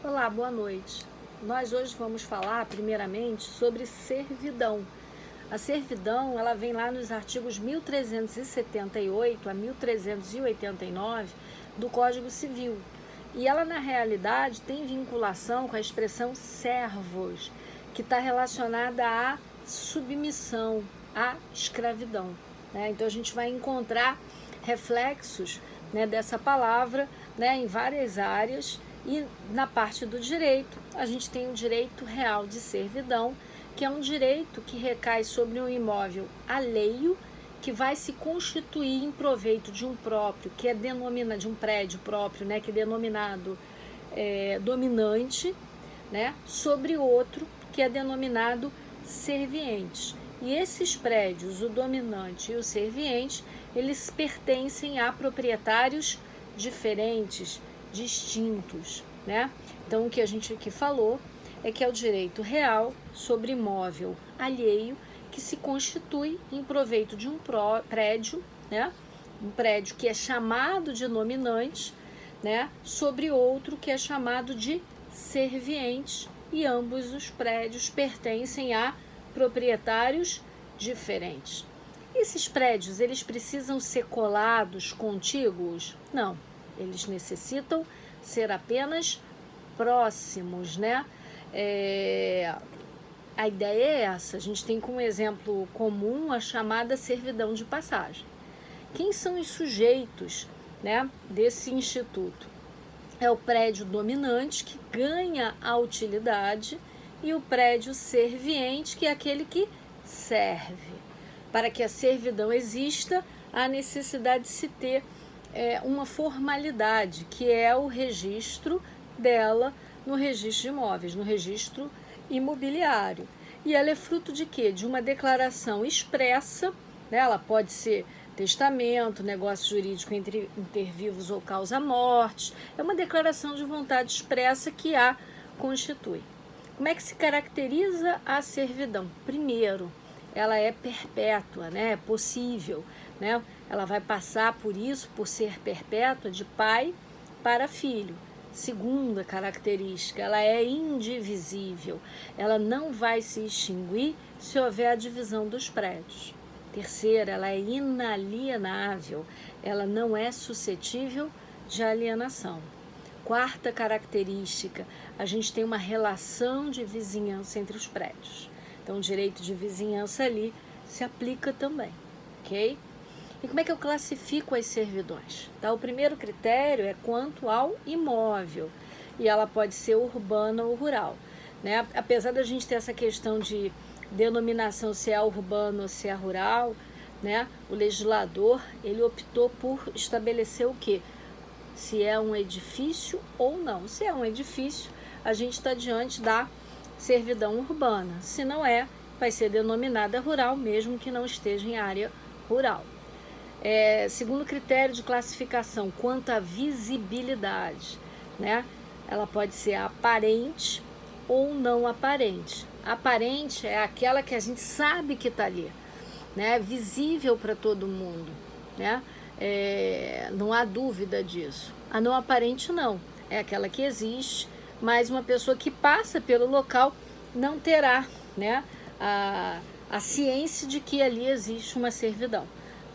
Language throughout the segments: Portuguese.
Olá, boa noite. Nós hoje vamos falar primeiramente sobre servidão. A servidão, ela vem lá nos artigos 1378 a 1389 do Código Civil. E ela, na realidade, tem vinculação com a expressão servos, que está relacionada à submissão, à escravidão, né? Então, a gente vai encontrar reflexos, né, dessa palavra, né, em várias áreas. E na parte do direito, a gente tem o direito real de servidão, que é um direito que recai sobre um imóvel alheio, que vai se constituir em proveito de um próprio, que é denominado, de um prédio próprio, né, que é denominado dominante, né, sobre outro, que é denominado serviente. E esses prédios, o dominante e o serviente, eles pertencem a proprietários diferentes, distintos, né? Então, o que a gente aqui falou é que é o direito real sobre imóvel alheio que se constitui em proveito de um prédio, né? Um prédio que é chamado de dominante, né? Sobre outro que é chamado de serviente, e ambos os prédios pertencem a proprietários diferentes. Esses prédios, eles precisam ser colados, contíguos? Não. Eles necessitam ser apenas próximos, né? A ideia é essa. A gente tem como exemplo comum a chamada servidão de passagem. Quem são os sujeitos, né, desse instituto? É o prédio dominante, que ganha a utilidade, e o prédio serviente, que é aquele que serve. Para que a servidão exista, há necessidade de se ter uma formalidade, que é o registro dela no registro de imóveis, no registro imobiliário. E ela é fruto de quê? De uma declaração expressa, né? Ela pode ser testamento, negócio jurídico entre vivos ou causa-morte. É uma declaração de vontade expressa que a constitui. Como é que se caracteriza a servidão? Primeiro, ela é perpétua, né? É possível, né? Ela vai passar por isso, por ser perpétua, de pai para filho. Segunda característica, ela é indivisível. Ela não vai se extinguir se houver a divisão dos prédios. Terceira, ela é inalienável. Ela não é suscetível de alienação. Quarta característica, a gente tem uma relação de vizinhança entre os prédios. Então, o direito de vizinhança ali se aplica também, ok? E como é que eu classifico as servidões? Tá? O primeiro critério é quanto ao imóvel, e ela pode ser urbana ou rural, né? Apesar da gente ter essa questão de denominação se é urbano ou se é rural, né? O legislador, ele optou por estabelecer o quê? Se é um edifício ou não. Se é um edifício, a gente está diante da servidão urbana. Se não é, vai ser denominada rural, mesmo que não esteja em área rural. Segundo critério de classificação, quanto à visibilidade, né? Ela pode ser aparente ou não aparente. Aparente é aquela que a gente sabe que está ali, né? Visível para todo mundo, né? Não há dúvida disso. A não aparente não, é aquela que existe, mas uma pessoa que passa pelo local não terá, né, a ciência de que ali existe uma servidão.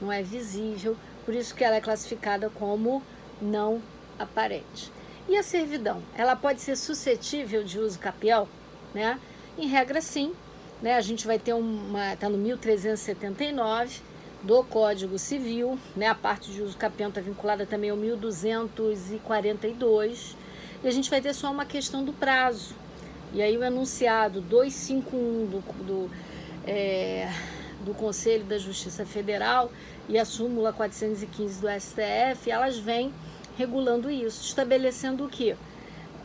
Não é visível, por isso que ela é classificada como não aparente. E a servidão? Ela pode ser suscetível de uso capião, né? Em regra, sim, né? A gente vai ter está no 1379 do Código Civil, né? A parte de uso capião está vinculada também ao 1242, e a gente vai ter só uma questão do prazo. E aí o enunciado 251 do Conselho da Justiça Federal e a súmula 415 do STF, elas vêm regulando isso, estabelecendo o quê?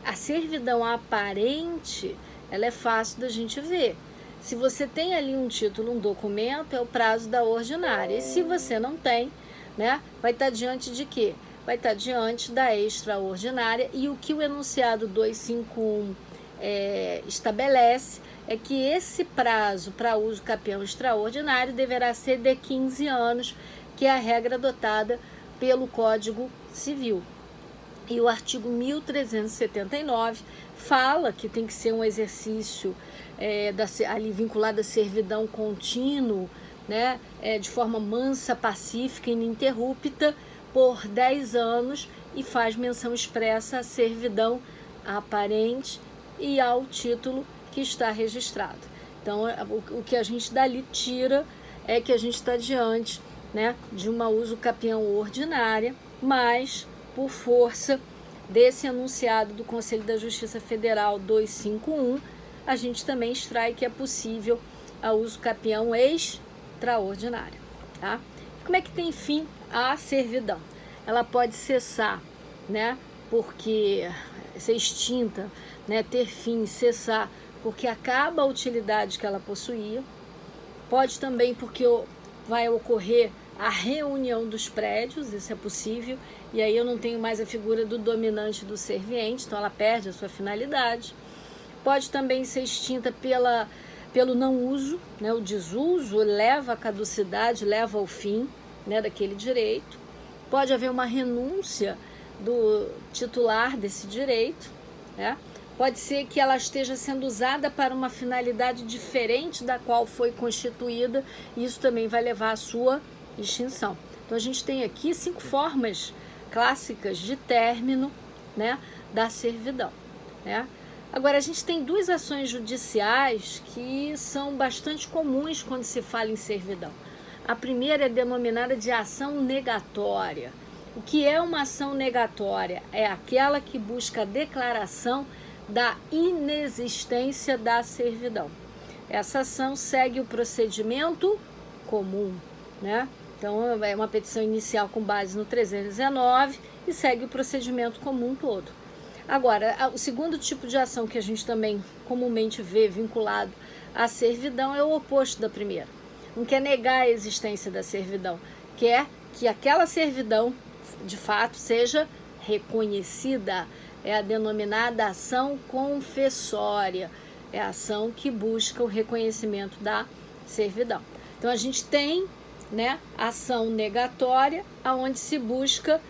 A servidão aparente, ela é fácil da gente ver. Se você tem ali um título, um documento, é o prazo da ordinária. E se você não tem, né, vai estar diante de quê? Vai estar diante da extraordinária. E o que o enunciado 251 estabelece é que esse prazo para uso capião extraordinário deverá ser de 15 anos, que é a regra adotada pelo Código Civil. E o artigo 1379 fala que tem que ser um exercício ali vinculado à servidão contínuo, né, de forma mansa, pacífica e ininterrupta por 10 anos, e faz menção expressa à servidão aparente e ao título que está registrado. Então, o que a gente dali tira é que a gente está diante, né, de uma uso capião ordinária, mas por força desse enunciado do Conselho da Justiça Federal 251, a gente também extrai que é possível a uso capião extraordinário. Tá? Como é que tem fim a servidão? Ela pode cessar, né, porque ser extinta, né, ter fim, cessar, porque acaba a utilidade que ela possuía. Pode também porque vai ocorrer a reunião dos prédios, isso é possível, e aí eu não tenho mais a figura do dominante do serviente, então ela perde a sua finalidade. Pode também ser extinta pelo não uso, né? O desuso leva à caducidade, leva ao fim, né, daquele direito. Pode haver uma renúncia do titular desse direito, né? Pode ser que ela esteja sendo usada para uma finalidade diferente da qual foi constituída, e isso também vai levar à sua extinção. Então a gente tem aqui 5 formas clássicas de término, né, da servidão, né? Agora, a gente tem 2 ações judiciais que são bastante comuns quando se fala em servidão. A primeira é denominada de ação negatória. O que é uma ação negatória? É aquela que busca a declaração da inexistência da servidão. Essa ação segue o procedimento comum, né? Então, é uma petição inicial com base no 319 e segue o procedimento comum todo. Agora, o segundo tipo de ação que a gente também comumente vê vinculado à servidão é o oposto da primeira. Não quer negar a existência da servidão, quer que aquela servidão, de fato, seja reconhecida. É a denominada ação confessória, é a ação que busca o reconhecimento da servidão. Então, a gente tem, né, ação negatória, onde se busca,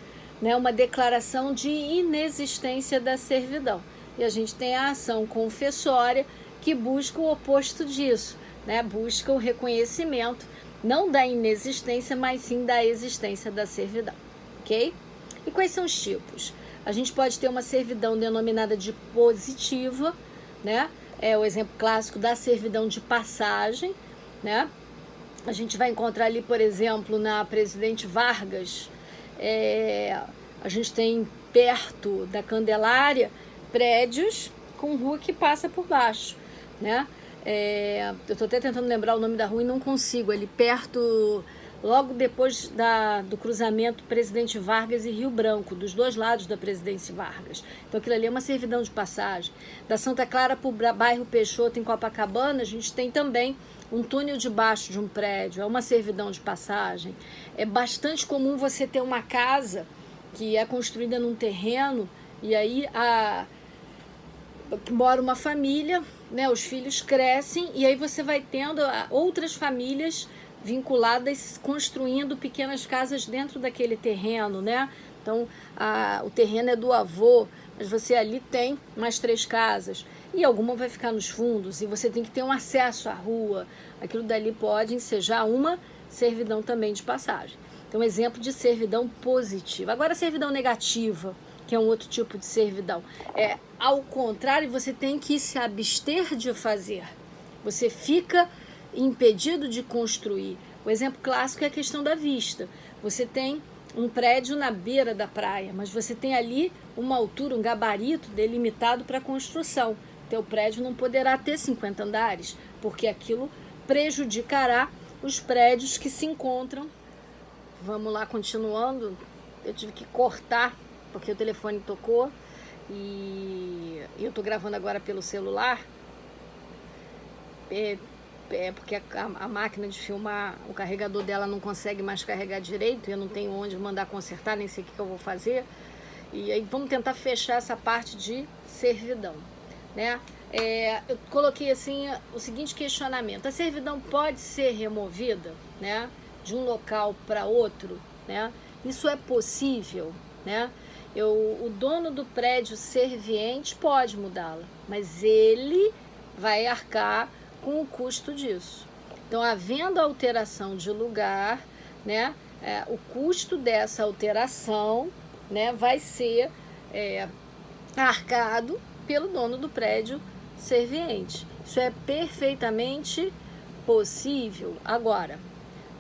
né, uma declaração de inexistência da servidão. E a gente tem a ação confessória, que busca o oposto disso, né, busca o reconhecimento, não da inexistência, mas sim da existência da servidão. Ok? E quais são os tipos? A gente pode ter uma servidão denominada de positiva, né? É o exemplo clássico da servidão de passagem, né? A gente vai encontrar ali, por exemplo, na Presidente Vargas, a gente tem perto da Candelária prédios com rua que passa por baixo, né? Eu estou até tentando lembrar o nome da rua e não consigo, ali perto, logo depois do cruzamento Presidente Vargas e Rio Branco, dos 2 lados da Presidente Vargas. Então aquilo ali é uma servidão de passagem. Da Santa Clara para o bairro Peixoto, em Copacabana, a gente tem também um túnel debaixo de um prédio, é uma servidão de passagem. É bastante comum você ter uma casa que é construída num terreno e aí mora uma família, né, os filhos crescem e aí você vai tendo outras famílias vinculadas, construindo pequenas casas dentro daquele terreno, né? Então, o terreno é do avô, mas você ali tem mais 3 casas. E alguma vai ficar nos fundos, e você tem que ter um acesso à rua. Aquilo dali pode ensejar uma servidão também de passagem. Então, exemplo de servidão positiva. Agora, servidão negativa, que é um outro tipo de servidão. Ao contrário, você tem que se abster de fazer. Você fica impedido de construir. O exemplo clássico é a questão da vista. Você tem um prédio na beira da praia, mas você tem ali uma altura, um gabarito delimitado para construção. Teu prédio não poderá ter 50 andares, porque aquilo prejudicará os prédios que se encontram. Vamos lá, continuando. Eu tive que cortar, porque o telefone tocou, e eu estou gravando agora pelo celular. Porque a máquina de filmar, o carregador dela não consegue mais carregar direito, eu não tenho onde mandar consertar, nem sei o que eu vou fazer. E aí vamos tentar fechar essa parte de servidão, né? Eu coloquei assim o seguinte questionamento: a servidão pode ser removida, né, de um local para outro, né? Isso é possível, né? o dono do prédio serviente pode mudá-la, mas ele vai arcar com o custo disso. Então, havendo alteração de lugar, né, o custo dessa alteração, né, vai ser arcado pelo dono do prédio serviente. Isso é perfeitamente possível. Agora,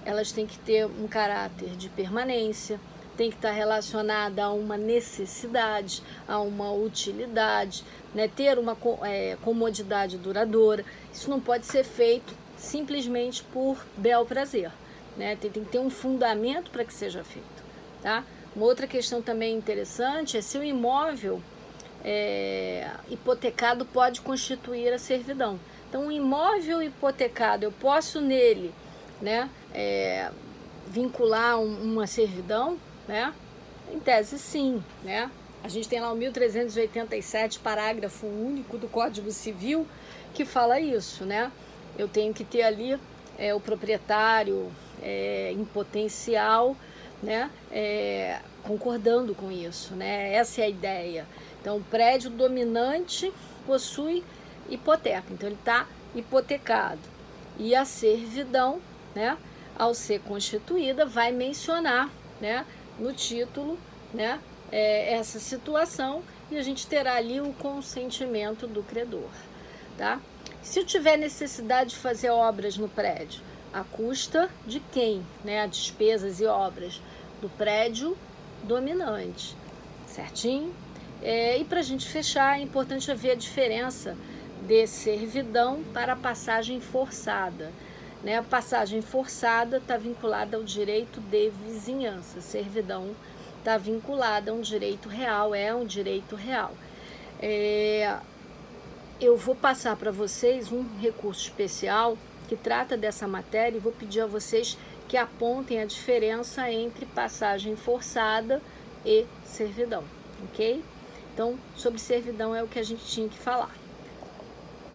elas têm que ter um caráter de permanência, tem que estar relacionada a uma necessidade, a uma utilidade, né? Ter uma comodidade duradoura. Isso não pode ser feito simplesmente por bel prazer, né? Tem que ter um fundamento para que seja feito, tá? Uma outra questão também interessante é se o imóvel hipotecado pode constituir a servidão. Então, um imóvel hipotecado, eu posso nele, né, vincular uma servidão, né? Em tese, sim, né? A gente tem lá o 1387, parágrafo único do Código Civil, que fala isso, né? Eu tenho que ter ali o proprietário em potencial, né? Concordando com isso, né? Essa é a ideia. Então, o prédio dominante possui hipoteca, então ele está hipotecado. E a servidão, né, ao ser constituída, vai mencionar, né, no título, né, essa situação, e a gente terá ali o consentimento do credor, tá? Se eu tiver necessidade de fazer obras no prédio, à custa de quem, né, despesas e obras do prédio dominante, certinho? E para a gente fechar, é importante ver a diferença de servidão para a passagem forçada. Né? A passagem forçada está vinculada ao direito de vizinhança, servidão está vinculada a um direito real, é um direito real. Eu vou passar para vocês um recurso especial que trata dessa matéria e vou pedir a vocês que apontem a diferença entre passagem forçada e servidão, ok? Então, sobre servidão é o que a gente tinha que falar.